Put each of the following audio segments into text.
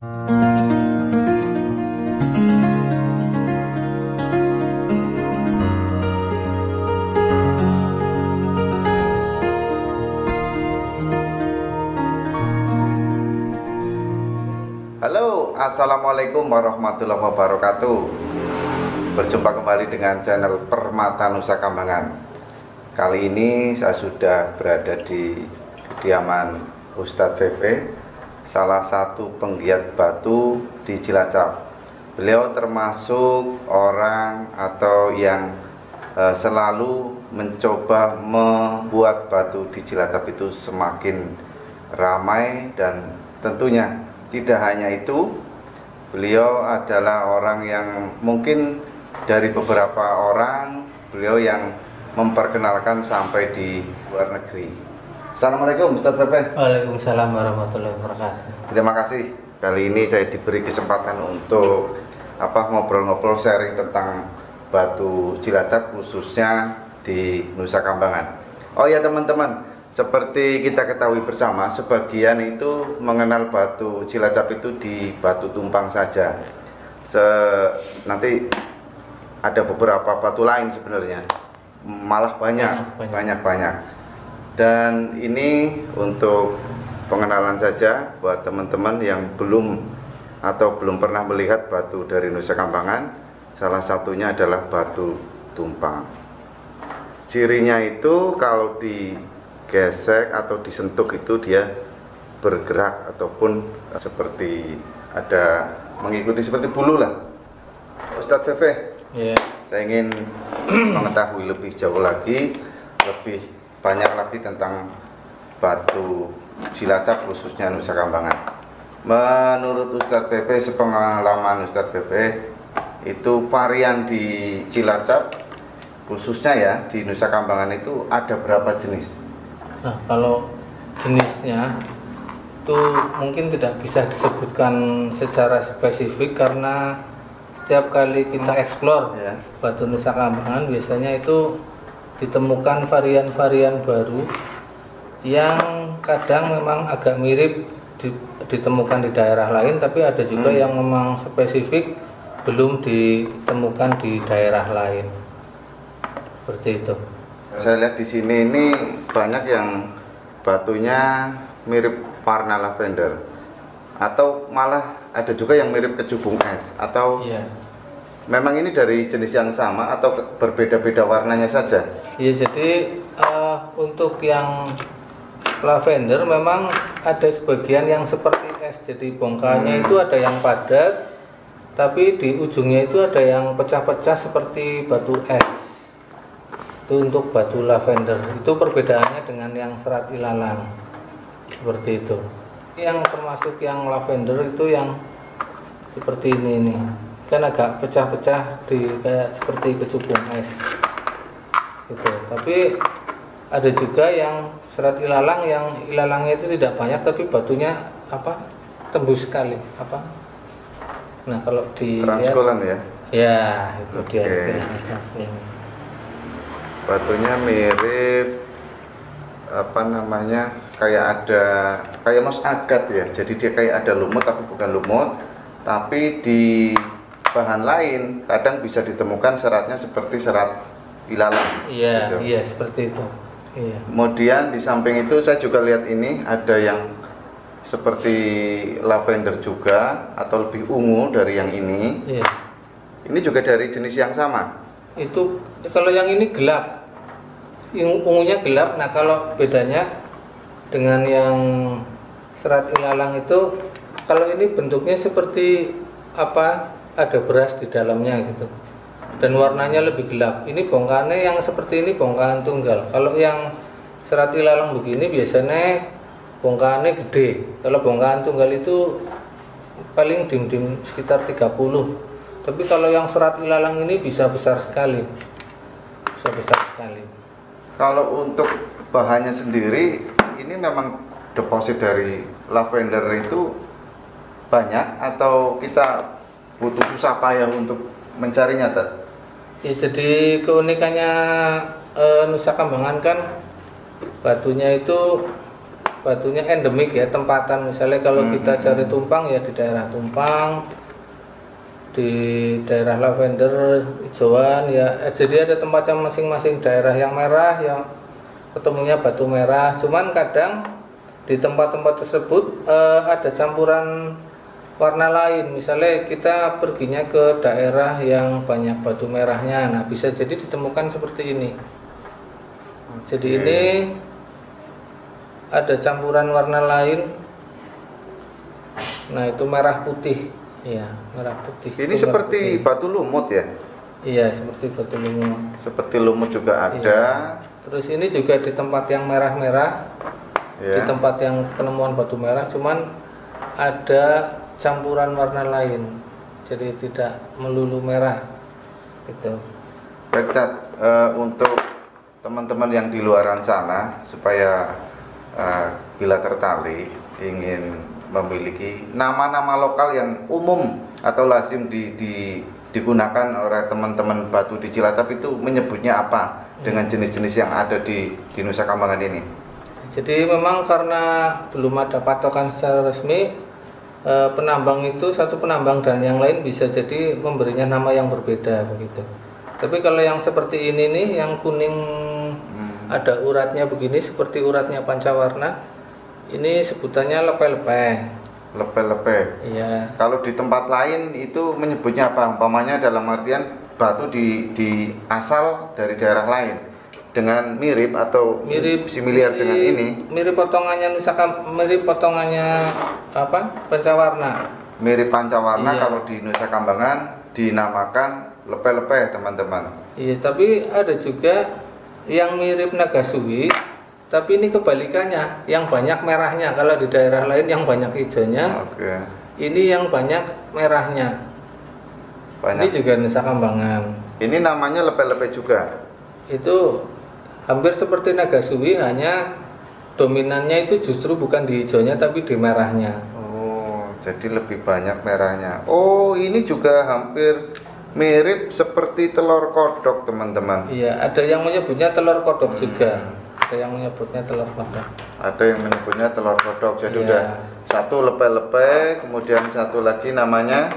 Halo, assalamualaikum warahmatullahi wabarakatuh. Berjumpa kembali dengan channel Permata Nusa Kambangan. Kali ini saya sudah berada di kediaman Ustadz VV, salah satu penggiat batu di Cilacap. Beliau termasuk orang atau yang selalu mencoba membuat batu di Cilacap itu semakin ramai, dan tentunya tidak hanya itu, beliau adalah orang yang mungkin dari beberapa orang, beliau yang memperkenalkan sampai di luar negeri. Assalamualaikum Ustadz Pepe. Waalaikumsalam warahmatullahi wabarakatuh. Terima kasih. Kali ini saya diberi kesempatan untuk ngobrol-ngobrol, sharing tentang batu Cilacap, khususnya di Nusa Kambangan. Oh ya teman-teman, seperti kita ketahui bersama, sebagian itu mengenal batu Cilacap itu di batu tumpang saja. Nanti ada beberapa batu lain sebenarnya, malah banyak. Dan ini untuk pengenalan saja buat teman-teman yang belum pernah melihat batu dari Nusa Kambangan. Salah satunya adalah batu tumpang. Cirinya itu kalau digesek atau disentuh itu dia bergerak ataupun seperti ada mengikuti seperti bulu lah. Ustadz VV, saya ingin mengetahui lebih jauh lagi, lebih banyak lagi tentang batu Cilacap, khususnya Nusa Kambangan. Menurut Ustadz VV, sepengalaman Ustadz VV, itu varian di Cilacap khususnya ya di Nusa Kambangan itu ada berapa jenis? Nah, kalau jenisnya itu mungkin tidak bisa disebutkan secara spesifik, karena setiap kali kita eksplor batu Nusa Kambangan biasanya itu ditemukan varian-varian baru yang kadang memang agak mirip ditemukan di daerah lain, tapi ada juga yang memang spesifik belum ditemukan di daerah lain. Seperti itu. Saya lihat di sini ini banyak yang batunya mirip warna lavender, atau malah ada juga yang mirip kecubung es, atau memang ini dari jenis yang sama atau berbeda-beda warnanya saja? Iya, jadi untuk yang lavender memang ada sebagian yang seperti es, jadi bongkahannya itu ada yang padat, tapi di ujungnya itu ada yang pecah-pecah seperti batu es. Itu untuk batu lavender. Itu perbedaannya dengan yang serat ilalang, seperti itu. Yang termasuk yang lavender itu yang seperti ini kan agak pecah-pecah kayak seperti kecubung es gitu. Tapi ada juga yang serat ilalang, yang ilalangnya itu tidak banyak tapi batunya tembus sekali nah kalau di transkulan ya itu dia istilahnya. Batunya mirip kayak mos agat ya, jadi dia kayak ada lumut tapi bukan lumut, tapi di bahan lain kadang bisa ditemukan seratnya seperti serat ilalang. Iya, gitu. Iya seperti itu. Iya. Kemudian di samping itu saya juga lihat ini ada yang seperti lavender juga atau lebih ungu dari yang ini. Iya. Ini juga dari jenis yang sama. Itu kalau yang ini gelap, ungunya gelap. Nah kalau bedanya dengan yang serat ilalang itu, kalau ini bentuknya seperti ada beras di dalamnya gitu, dan warnanya lebih gelap. Ini bongkahannya yang seperti ini bongkahan tunggal. Kalau yang serat ilalang begini biasanya bongkahannya gede. Kalau bongkahan tunggal itu paling dim-dim sekitar 30. Tapi kalau yang serat ilalang ini bisa besar sekali. Kalau untuk bahannya sendiri, ini memang deposit dari lavender itu banyak atau kita butuh susah payah untuk mencarinya, Tad? Ya, jadi keunikannya Nusa Kambangan kan batunya itu batunya endemik ya, tempatan. Misalnya kalau kita cari tumpang ya di daerah Tumpang, di daerah lavender, hijauan ya. Jadi ada tempatnya masing-masing, daerah yang merah yang ketemunya batu merah. Cuman kadang di tempat-tempat tersebut ada campuran warna lain. Misalnya kita perginya ke daerah yang banyak batu merahnya, nah bisa jadi ditemukan seperti ini. Jadi ini ada campuran warna lain. Nah itu merah putih, ya merah putih. Ini seperti putih. Batu lumut ya? Iya seperti batu lumut. Seperti lumut juga ada. Iya. Terus ini juga di tempat yang merah-merah, di tempat yang penemuan batu merah, cuman ada campuran warna lain. Jadi tidak melulu merah. Gitu. Baik, untuk teman-teman yang di luaran sana supaya bila tertarik ingin memiliki nama-nama lokal yang umum atau lazim digunakan oleh teman-teman batu di Cilacap, itu menyebutnya apa dengan jenis-jenis yang ada di Nusa Kambangan ini? Jadi memang karena belum ada patokan secara resmi, penambang itu satu penambang dan yang lain bisa jadi memberinya nama yang berbeda begitu. Tapi kalau yang seperti ini nih, yang kuning ada uratnya begini seperti uratnya pancawarna, ini sebutannya lepe-lepe. Lepe-lepe. Iya. Kalau di tempat lain itu menyebutnya apa? Umpamanya dalam artian batu di asal dari daerah lain dengan mirip atau mirip similar dengan ini. Mirip potongannya mirip potongannya apa? Pancawarna. Mirip pancawarna, iya. Kalau di Nusa Kambangan dinamakan lepe-lepe, teman-teman. Iya, tapi ada juga yang mirip Nagasui, tapi ini kebalikannya, yang banyak merahnya. Kalau di daerah lain yang banyak hijaunya, ini yang banyak merahnya. Ini juga Nusa Kambangan. Ini namanya lepe-lepe juga. Itu hampir seperti Nagasui, hanya dominannya itu justru bukan di hijaunya tapi di merahnya. Oh, jadi lebih banyak merahnya. Oh, ini juga hampir mirip seperti telur kodok, teman-teman. Iya, ada yang menyebutnya telur kodok juga. Ada yang menyebutnya telur kodok. Ada yang menyebutnya telur kodok. Jadi udah satu lepe-lepe, kemudian satu lagi namanya.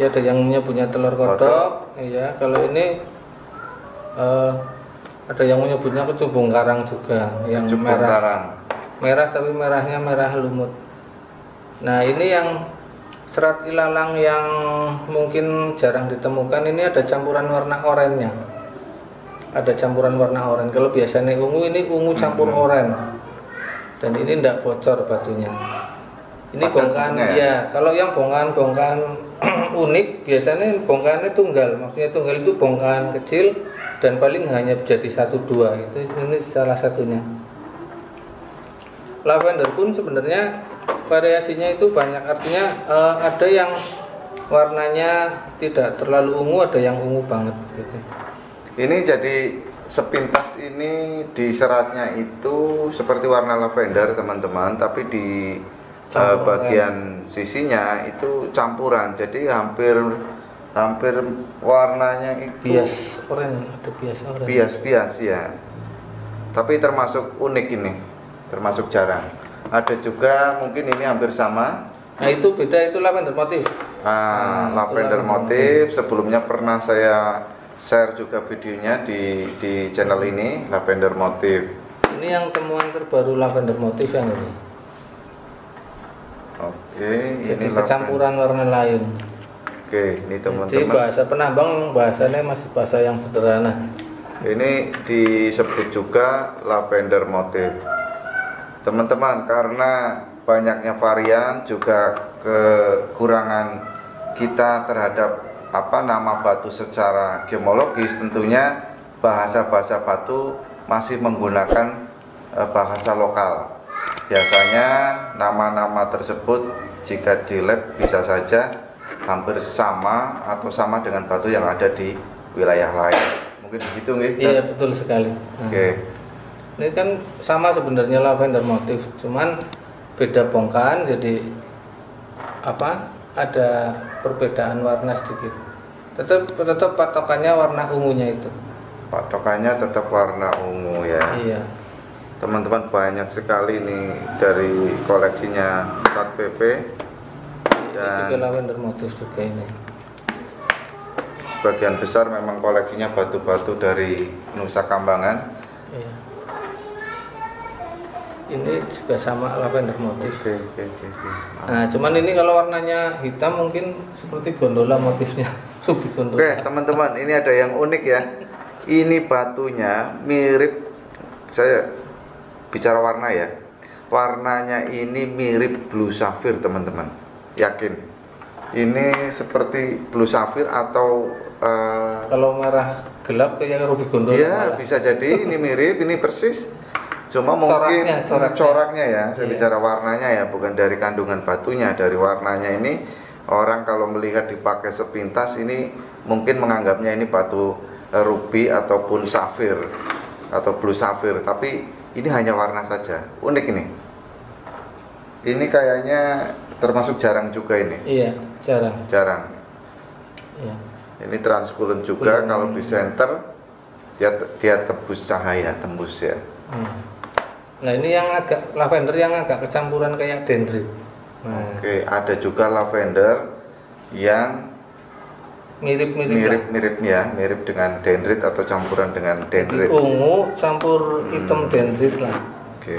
Ya, ada yang menyebutnya telur kodok. Iya, kalau ini ada yang menyebutnya kecumbung karang juga, yang merah. Karang. Merah tapi merahnya merah lumut. Nah, ini yang serat ilalang yang mungkin jarang ditemukan, ini ada campuran warna oranye. Ada campuran warna oranye. Kalau biasanya ungu, ini ungu campur oranye. Dan ini tidak bocor batunya. Ini bongkahan ya. Kalau yang bongkahan unik biasanya bongkahannya tunggal. Maksudnya tunggal itu bongkahan kecil dan paling hanya jadi 1-2. Ini salah satunya. Lavender pun sebenarnya variasinya itu banyak, artinya ada yang warnanya tidak terlalu ungu, ada yang ungu banget gitu. Ini jadi sepintas ini di seratnya itu seperti warna lavender, teman-teman, tapi di bagian sisinya itu campuran, jadi hampir warnanya itu bias oranye, ada bias oranye. Bias ya. Tapi termasuk unik ini, termasuk jarang. Ada juga mungkin ini hampir sama. Nah itu beda, itu lavender motif. Lavender motif. Sebelumnya pernah saya share juga videonya di channel ini, lavender motif. Ini yang temuan terbaru lavender motif yang ini. Oke, jadi ini campuran warna lain. Oke, ini teman-teman. Jadi bahasa penambang bahasanya masih bahasa yang sederhana. Ini disebut juga lavender motif. Teman-teman, karena banyaknya varian juga kekurangan kita terhadap nama batu secara geomologis, tentunya bahasa-bahasa batu masih menggunakan bahasa lokal. Biasanya nama-nama tersebut jika di lab bisa saja hampir sama atau sama dengan batu yang ada di wilayah lain. Mungkin begitu nggih? Iya, betul sekali. Oke. Ini kan sama sebenarnya lavender motif, cuman beda bongkahan, jadi ada perbedaan warna sedikit. Tetap patokannya warna ungunya itu. Patokannya tetap warna ungu ya. Iya. teman-teman, banyak sekali nih dari koleksinya Ustadz PP. Dan juga lavender motif juga ini. Sebagian besar memang koleksinya batu-batu dari Nusa Kambangan. Iya. Ini juga sama lavender motif. Oke. Nah, cuman ini kalau warnanya hitam mungkin seperti gondola motifnya. Ruby gondola. Oke, teman-teman, ini ada yang unik ya. Ini batunya mirip, saya bicara warna ya. Warnanya ini mirip blue sapphire, teman-teman. Yakin? Ini seperti blue sapphire atau kalau merah gelap kayak ruby gondola. Iya, malah. bisa jadi ini mirip, ini persis. Cuma mungkin coraknya ya, saya bicara warnanya ya, bukan dari kandungan batunya, dari warnanya ini orang kalau melihat dipakai sepintas ini mungkin menganggapnya ini batu ruby ataupun safir atau blue sapphire, tapi ini hanya warna saja. Unik ini. Ini kayaknya termasuk jarang juga ini. Iya, jarang. Iya. Ini transkulen juga. Kalau di center dia tembus cahaya, tembus ya. Nah, ini yang agak lavender yang agak kecampuran kayak dendrit. Nah, Oke, ada juga lavender yang mirip ya, mirip dengan dendrit atau campuran dengan dendrit. Ungu campur hitam dendrit lah. Oke.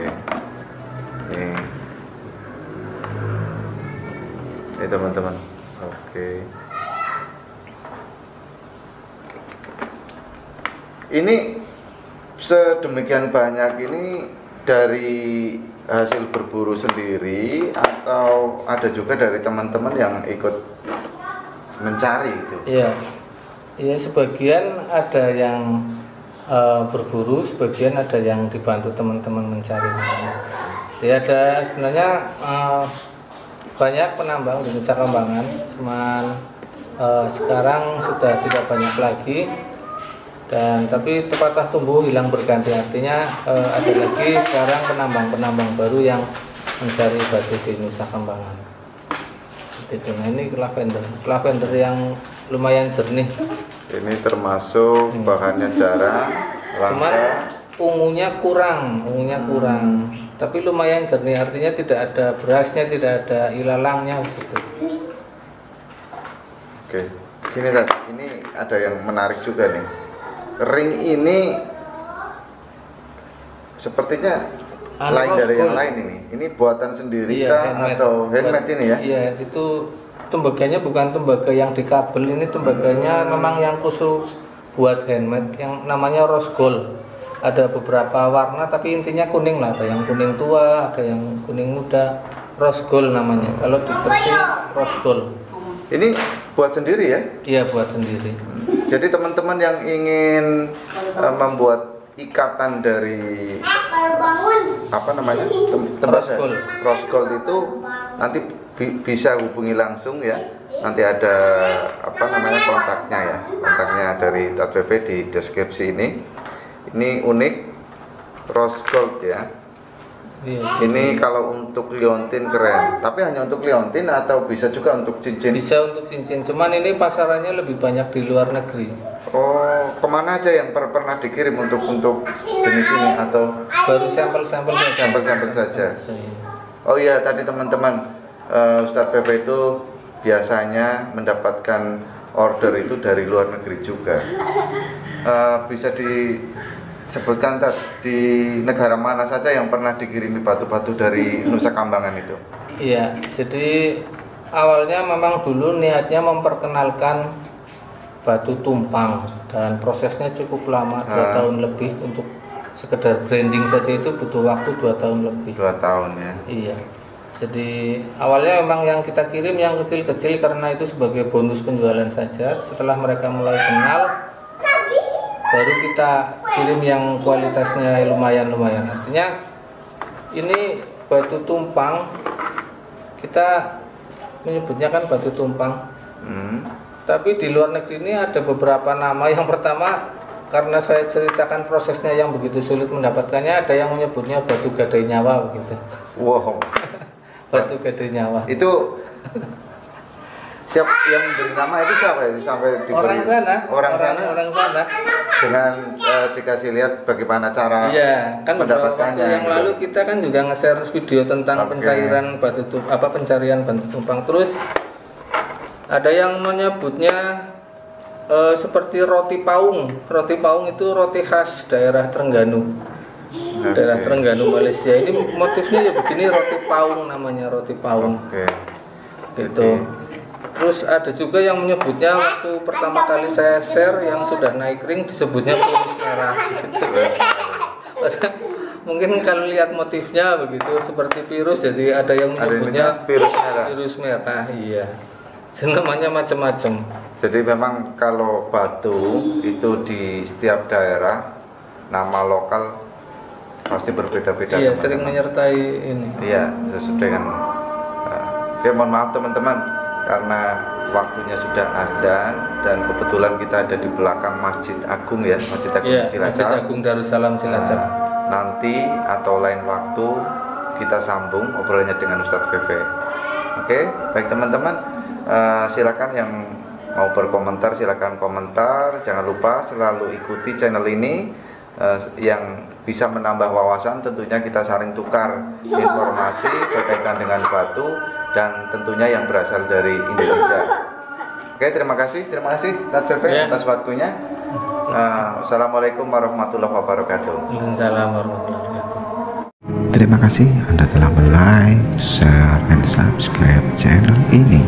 Ini teman-teman. Oke. Ini sedemikian banyak ini dari hasil berburu sendiri atau ada juga dari teman-teman yang ikut mencari itu? Iya. Iya, sebagian ada yang berburu, sebagian ada yang dibantu teman-teman mencari. Jadi ada sebenarnya banyak penambang di Nusa Kambangan, cuman sekarang sudah tidak banyak lagi. Dan tapi tepatah tumbuh hilang berganti, artinya ada lagi sekarang penambang-penambang baru yang mencari batu di Nusa Kambangan. Nah, ini lavender yang lumayan jernih. Ini termasuk bahannya jarang, Cuma ungunya kurang, tapi lumayan jernih, artinya tidak ada berasnya, tidak ada ilalangnya gitu. Oke, gini tadi, ini ada yang menarik juga nih. Ring ini sepertinya lain dari yang lain ini. Ini buatan sendiri kah atau handmade ini ya? Iya, itu tembaganya bukan tembaga yang di kabel, ini tembaganya memang yang khusus buat handmade yang namanya rose gold. Ada beberapa warna tapi intinya kuning lah, ada yang kuning tua, ada yang kuning muda. Rose gold namanya. Kalau di searching rose gold. Ini buat sendiri ya? Iya, buat sendiri. Jadi teman-teman yang ingin membuat ikatan dari apa namanya tembaga rose gold itu nanti bisa hubungi langsung ya. Nanti ada apa namanya kontaknya dari TPP di deskripsi ini. Ini unik rose gold ya. Iya. Ini kalau untuk liontin keren, tapi hanya untuk liontin atau bisa juga untuk cincin? Bisa untuk cincin, cuman ini pasarannya lebih banyak di luar negeri. Oh, kemana aja yang pernah dikirim untuk jenis ini atau baru sampel-sampel saja? Oh iya, tadi teman-teman Ustadz PP itu biasanya mendapatkan order itu dari luar negeri juga. Bisa disebutkan di negara mana saja yang pernah dikirimi batu-batu dari Nusa Kambangan itu? Iya, jadi awalnya memang dulu niatnya memperkenalkan batu tumpang dan prosesnya cukup lama, 2 tahun lebih. Untuk sekedar branding saja itu butuh waktu 2 tahun lebih. 2 tahun ya? Iya. Jadi awalnya memang yang kita kirim yang kecil-kecil karena itu sebagai bonus penjualan saja. Setelah mereka mulai kenal, baru kita kirim yang kualitasnya lumayan. Artinya ini batu tumpang, kita menyebutnya kan batu tumpang. Tapi di luar negeri ini ada beberapa nama. Yang pertama, karena saya ceritakan prosesnya yang begitu sulit mendapatkannya, ada yang menyebutnya batu gadai nyawa begitu. Wow. Batu gadai nyawa. Itu Siapa yang beri nama itu siapa itu sampai diberi? Orang sana. Orang sana. Dengan dikasih lihat bagaimana cara iya, kan mendapatkannya. Yang gitu. lalu kita kan juga nge-share video tentang pencairan pencarian batu tumpang. Terus ada yang menyebutnya seperti roti paung. Roti paung itu roti khas daerah Trengganu. Daerah Trengganu Malaysia. Ini motifnya ya begini, roti paung namanya, roti paung. Gitu. Terus ada juga yang menyebutnya waktu pertama kali saya share yang sudah naik ring disebutnya virus merah. Mungkin kalau lihat motifnya begitu seperti virus, jadi ada yang menyebutnya virus merah. Iya. Namanya macam-macam. Jadi memang kalau batu itu di setiap daerah nama lokal pasti berbeda-beda. Iya, sering menyertai ini. Iya, sesuai dengan. Oke, mohon maaf teman-teman karena waktunya sudah azan dan kebetulan kita ada di belakang Masjid Agung ya, Masjid Agung Cilacap. Masjid Agung Darussalam Cilacap. Nanti atau lain waktu kita sambung obrolannya dengan Ustadz Pepe. Oke, baik teman-teman, silakan yang mau berkomentar silakan komentar. Jangan lupa selalu ikuti channel ini yang bisa menambah wawasan. Tentunya kita saling tukar informasi berkaitan dengan batu dan tentunya yang berasal dari Indonesia. Oke, terima kasih Ustadz Pepe atas waktunya. Assalamualaikum warahmatullahi wabarakatuh. Waalaikumsalam warahmatullahi wabarakatuh. Terima kasih Anda telah like, share, dan subscribe channel ini.